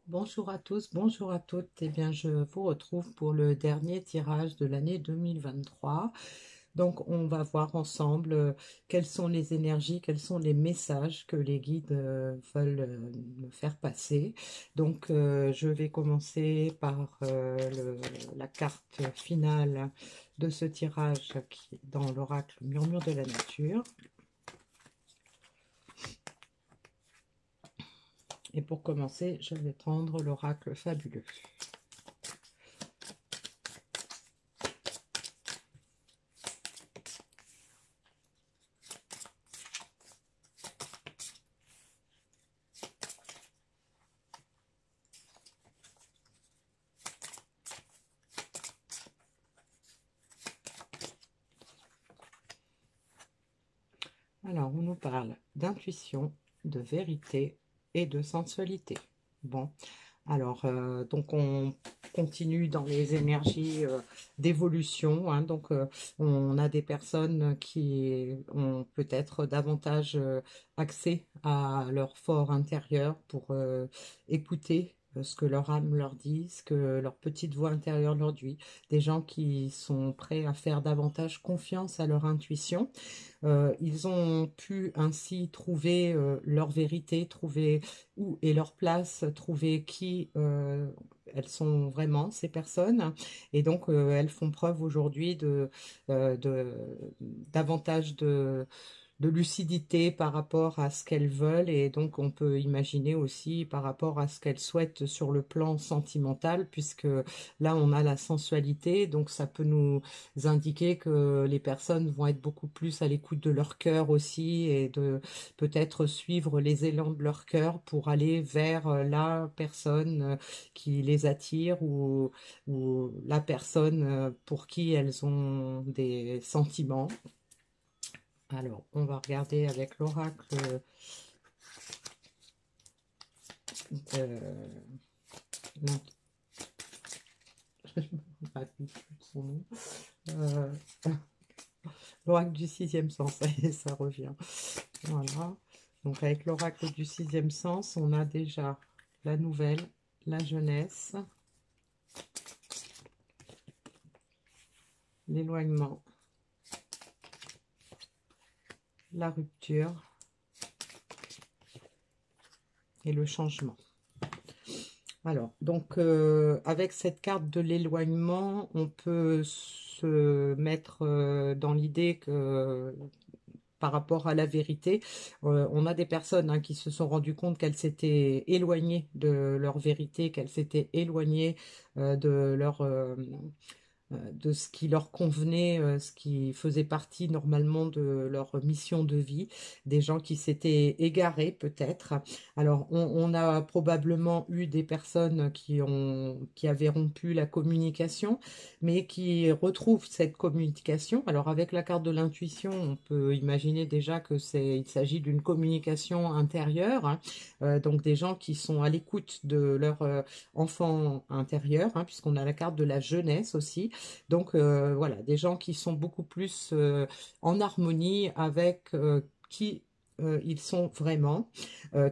Bonjour à tous, bonjour à toutes. Eh bien, je vous retrouve pour le dernier tirage de l'année 2023. Donc, on va voir ensemble quelles sont les énergies, quels sont les messages que les guides veulent me faire passer. Donc, je vais commencer par la carte finale de ce tirage qui est dans l'oracle Murmure de la Nature. Et pour commencer, je vais prendre l'oracle fabuleux. Alors, on nous parle d'intuition, de vérité et de sensualité. Bon, alors, donc on continue dans les énergies d'évolution. Hein, donc, on a des personnes qui ont peut-être davantage accès à leur fort intérieur pour écouter ce que leur âme leur dit, ce que leur petite voix intérieure leur dit. Des gens qui sont prêts à faire davantage confiance à leur intuition. Ils ont pu ainsi trouver leur vérité, trouver où est leur place, trouver qui elles sont vraiment, ces personnes. Et donc, elles font preuve aujourd'hui de davantage de lucidité par rapport à ce qu'elles veulent et donc on peut imaginer aussi par rapport à ce qu'elles souhaitent sur le plan sentimental puisque là on a la sensualité donc ça peut nous indiquer que les personnes vont être beaucoup plus à l'écoute de leur cœur aussi et de peut-être suivre les élans de leur cœur pour aller vers la personne qui les attire ou la personne pour qui elles ont des sentiments. Alors, on va regarder avec l'oracle de je ne me rappelle plus de son nom. Euh, l'oracle du sixième sens, et ça revient. Voilà. Donc, avec l'oracle du sixième sens, on a déjà la nouvelle, la jeunesse, l'éloignement, la rupture et le changement. Alors, donc, avec cette carte de l'éloignement, on peut se mettre dans l'idée que par rapport à la vérité, on a des personnes hein, qui se sont rendues compte qu'elles s'étaient éloignées de leur vérité, qu'elles s'étaient éloignées de leur de ce qui leur convenait, ce qui faisait partie normalement de leur mission de vie, des gens qui s'étaient égarés peut-être. Alors on a probablement eu des personnes qui avaient rompu la communication, mais qui retrouvent cette communication. Alors avec la carte de l'intuition, on peut imaginer déjà que il s'agit d'une communication intérieure, hein. Donc des gens qui sont à l'écoute de leur enfant intérieur, hein, puisqu'on a la carte de la jeunesse aussi. Donc voilà, des gens qui sont beaucoup plus en harmonie avec qui ils sont vraiment,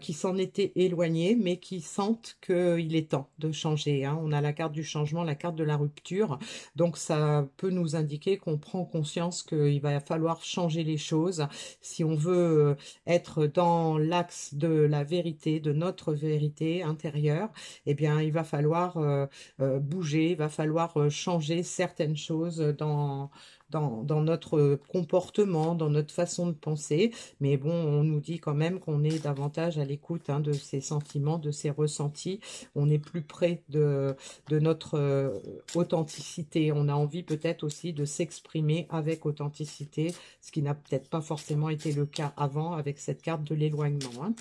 qui s'en étaient éloignés, mais qui sentent qu'il est temps de changer. Hein. On a la carte du changement, la carte de la rupture. Donc ça peut nous indiquer qu'on prend conscience qu'il va falloir changer les choses si on veut être dans l'axe de la vérité, de notre vérité intérieure. Eh bien, il va falloir bouger, il va falloir changer certaines choses dans notre comportement, dans notre façon de penser. Mais bon, on nous dit quand même qu'on est davantage à l'écoute hein, de ces sentiments, de ces ressentis. On est plus près de notre authenticité. On a envie peut-être aussi de s'exprimer avec authenticité, ce qui n'a peut-être pas forcément été le cas avant avec cette carte de l'éloignement. Hein.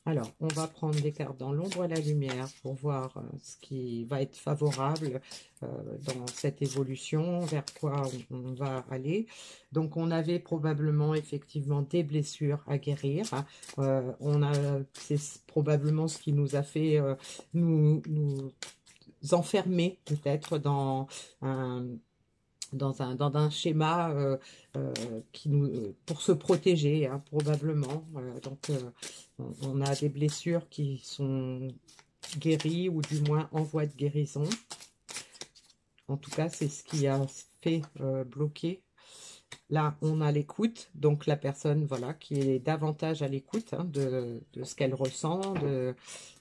Alors, on va prendre des cartes dans l'ombre et la lumière pour voir ce qui va être favorable dans cette évolution, vers quoi on va aller. Donc, on avait probablement effectivement des blessures à guérir. C'est probablement ce qui nous a fait nous enfermer peut-être un dans un schéma pour se protéger, hein, probablement. Donc, on a des blessures qui sont guéri ou du moins en voie de guérison. En tout cas, c'est ce qui a fait bloquer. Là, on a l'écoute, donc la personne, voilà, qui est davantage à l'écoute hein, de ce qu'elle ressent,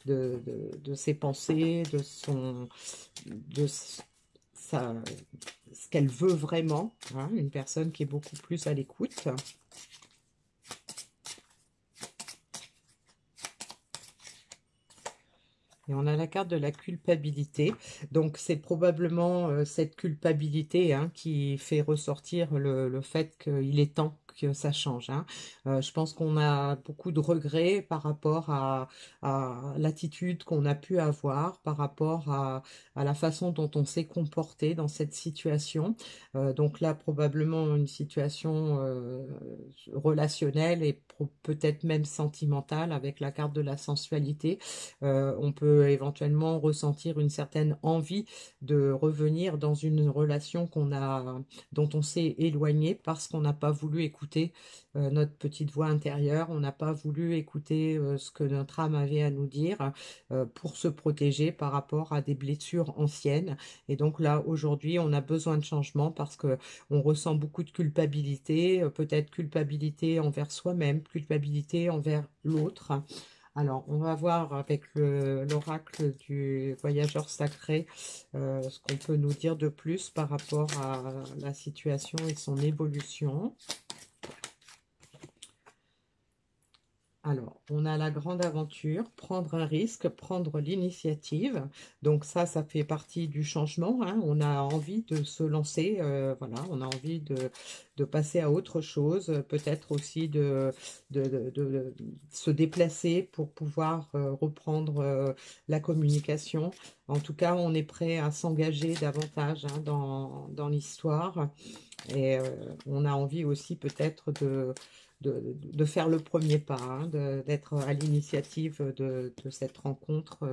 de ses pensées, de sa, ce qu'elle veut vraiment, hein, une personne qui est beaucoup plus à l'écoute. Et on a la carte de la culpabilité. Donc, c'est probablement cette culpabilité hein, qui fait ressortir le fait qu'il est temps que ça change. Hein. Je pense qu'on a beaucoup de regrets par rapport à l'attitude qu'on a pu avoir, par rapport à la façon dont on s'est comporté dans cette situation. Donc là, probablement une situation relationnelle et peut-être même sentimentale avec la carte de la sensualité. On peut éventuellement ressentir une certaine envie de revenir dans une relation dont on s'est éloigné parce qu'on n'a pas voulu écouter notre petite voix intérieure, on n'a pas voulu écouter ce que notre âme avait à nous dire pour se protéger par rapport à des blessures anciennes. Et donc là, aujourd'hui, on a besoin de changement parce que on ressent beaucoup de culpabilité, peut-être culpabilité envers soi-même, culpabilité envers l'autre. Alors, on va voir avec l'oracle du voyageur sacré ce qu'on peut nous dire de plus par rapport à la situation et son évolution. Alors, on a la grande aventure, prendre un risque, prendre l'initiative. Donc ça fait partie du changement. Hein. On a envie de se lancer, voilà, on a envie de passer à autre chose, peut-être aussi de se déplacer pour pouvoir reprendre la communication. En tout cas, on est prêt à s'engager davantage hein, dans l'histoire. Et on a envie aussi peut-être de faire le premier pas, hein, d'être à l'initiative de cette rencontre.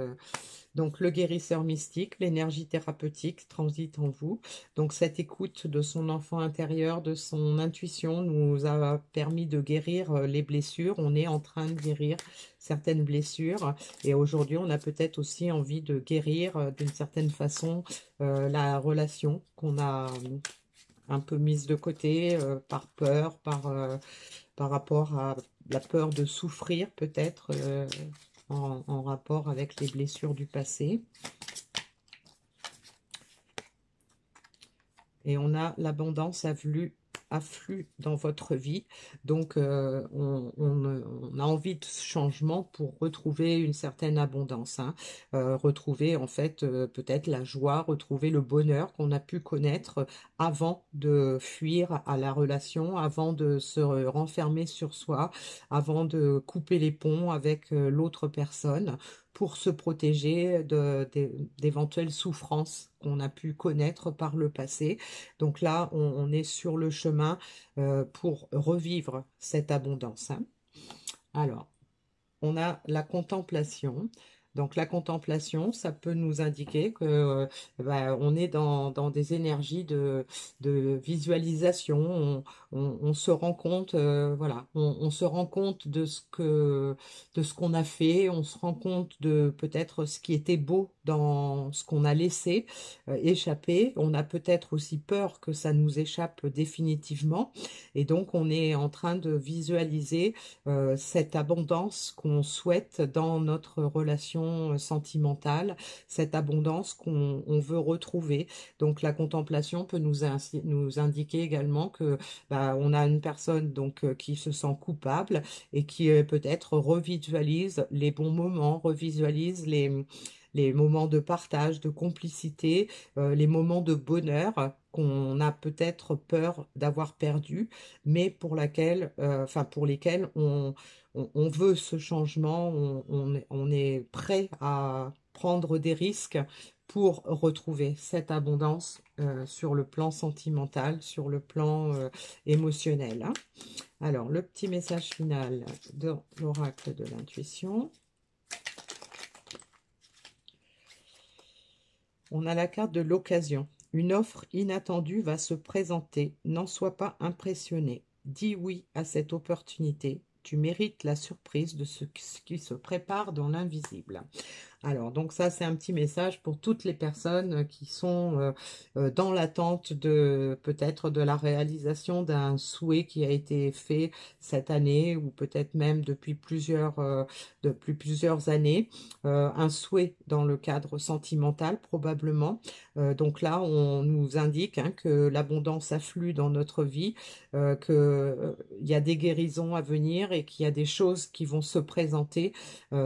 Donc le guérisseur mystique, l'énergie thérapeutique transite en vous. Donc cette écoute de son enfant intérieur, de son intuition nous a permis de guérir les blessures. On est en train de guérir certaines blessures et aujourd'hui on a peut-être aussi envie de guérir d'une certaine façon la relation qu'on a un peu mise de côté par peur, par rapport à la peur de souffrir peut-être en rapport avec les blessures du passé. Et on a l'abondance afflue dans votre vie. Donc, on a envie de changement pour retrouver une certaine abondance. Hein. Retrouver, en fait, peut-être la joie, retrouver le bonheur qu'on a pu connaître avant de fuir à la relation, avant de se renfermer sur soi, avant de couper les ponts avec l'autre personne pour se protéger d'éventuelles souffrances qu'on a pu connaître par le passé. Donc là, on est sur le chemin pour revivre cette abondance. Hein. Alors, on a la contemplation. Donc la contemplation, ça peut nous indiquer que on est dans des énergies de visualisation. On se rend compte, voilà, on se rend compte de ce qu'on a fait. On se rend compte de peut-être ce qui était beau dans ce qu'on a laissé échapper. On a peut-être aussi peur que ça nous échappe définitivement. Et donc on est en train de visualiser cette abondance qu'on souhaite dans notre relation sentimentale, cette abondance qu'on veut retrouver. Donc la contemplation peut nous indiquer également que on a une personne donc qui se sent coupable et qui peut-être revisualise les bons moments, revisualise les moments de partage, de complicité, les moments de bonheur qu'on a peut-être peur d'avoir perdu, mais pour lesquels on veut ce changement, on est prêt à prendre des risques pour retrouver cette abondance sur le plan sentimental, sur le plan émotionnel. Hein. Alors, le petit message final de l'oracle de l'intuition. On a la carte de l'occasion. Une offre inattendue va se présenter. N'en sois pas impressionné. Dis oui à cette opportunité. Tu mérites la surprise de ce qui se prépare dans l'invisible. Alors, donc ça, c'est un petit message pour toutes les personnes qui sont dans l'attente de peut-être de la réalisation d'un souhait qui a été fait cette année ou peut-être même depuis plusieurs années. Un souhait dans le cadre sentimental probablement. Donc là, on nous indique hein, que l'abondance afflue dans notre vie, qu'il y a des guérisons à venir et qu'il y a des choses qui vont se présenter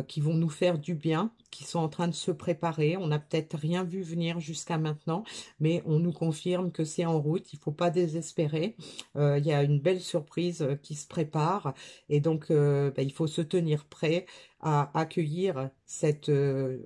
qui vont nous faire du bien, qui sont en train de se préparer. On n'a peut-être rien vu venir jusqu'à maintenant, mais on nous confirme que c'est en route. Il ne faut pas désespérer. Il y a une belle surprise qui se prépare et donc il faut se tenir prêt à accueillir cette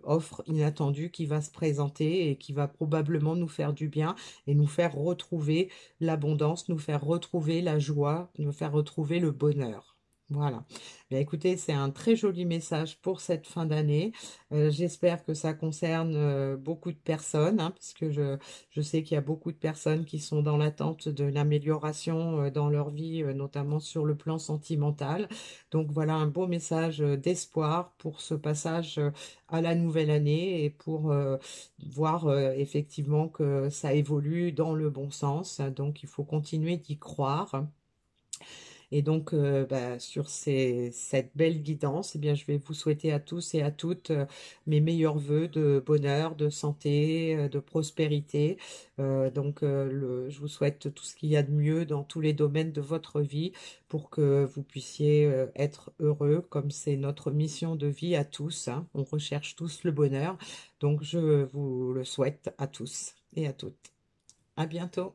offre inattendue qui va se présenter et qui va probablement nous faire du bien et nous faire retrouver l'abondance, nous faire retrouver la joie, nous faire retrouver le bonheur. Voilà. Bien, écoutez, c'est un très joli message pour cette fin d'année. J'espère que ça concerne beaucoup de personnes, hein, parce que je sais qu'il y a beaucoup de personnes qui sont dans l'attente de l'amélioration dans leur vie, notamment sur le plan sentimental. Donc voilà un beau message d'espoir pour ce passage à la nouvelle année et pour voir effectivement que ça évolue dans le bon sens. Donc il faut continuer d'y croire. Et donc, sur cette belle guidance, eh bien, je vais vous souhaiter à tous et à toutes mes meilleurs vœux de bonheur, de santé, de prospérité. Je vous souhaite tout ce qu'il y a de mieux dans tous les domaines de votre vie pour que vous puissiez être heureux, comme c'est notre mission de vie à tous, hein. On recherche tous le bonheur. Donc, je vous le souhaite à tous et à toutes. À bientôt.